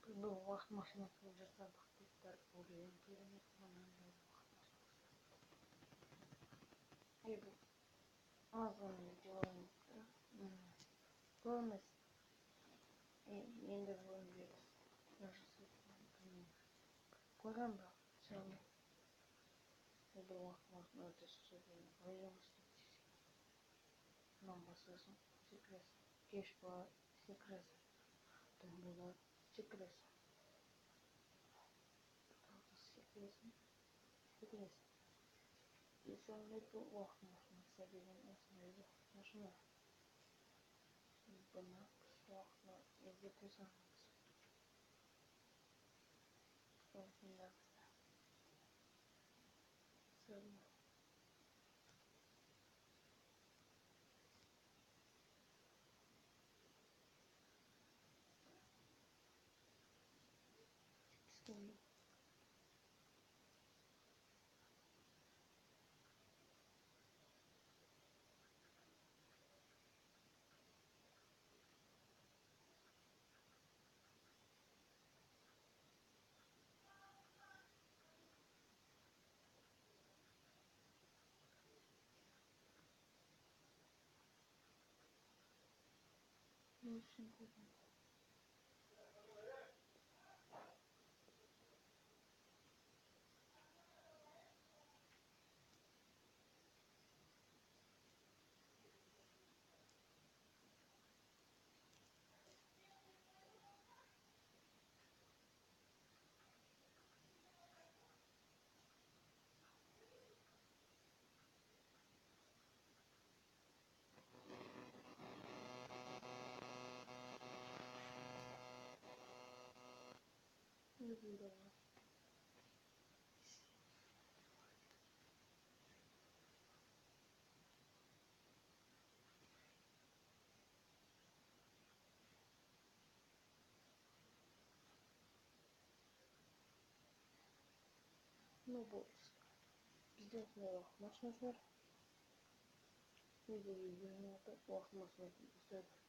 Bu vaqt mashinasini жасадық деп ойлауым керек мынандай bu az ғана видеоларым көрмес енді өңдеп көрем бірақ целый бұл уақыт машина өтесі район нам басасың секіресің кеш болады секіресің түн болады секіресің секіресің и сондай бұл уақыт машинасы деген осындай машина бұны уақытына өзгерте саламыз осында сырма істеймін не үшін көрдім өзімді ну бұл бізде осындай уақыт машинасы бар үйде уақыт машинасын істеді